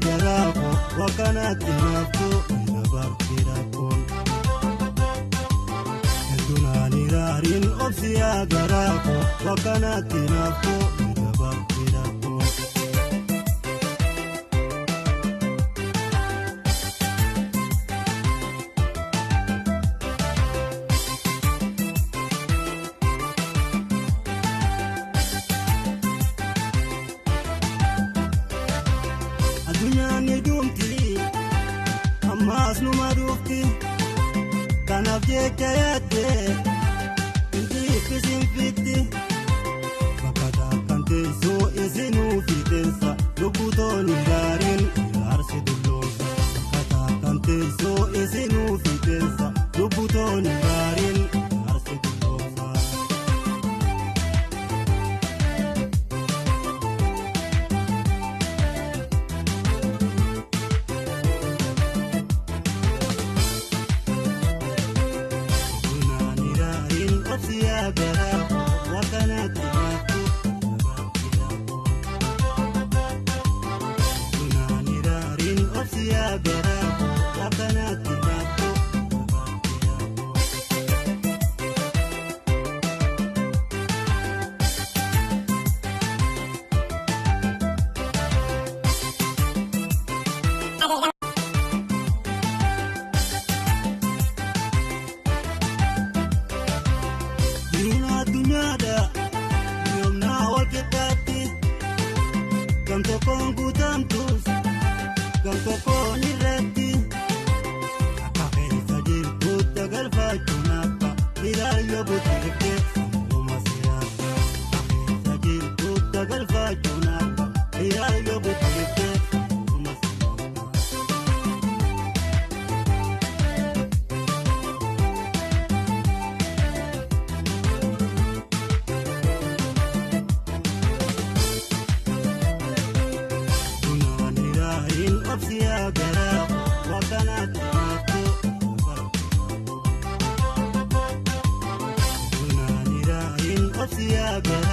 garako wakanati nafto inabarkirakon Edunani rarin obsiya garako wakanati nafto inabarkirakon Asnu madufti kanaf jekayate inti kisimfiti fakata kante so izinu fitensa lukutoni darin arsi dullosa fakata kante so izinu fitensa lukutoni darin arsi dullosa Yeah.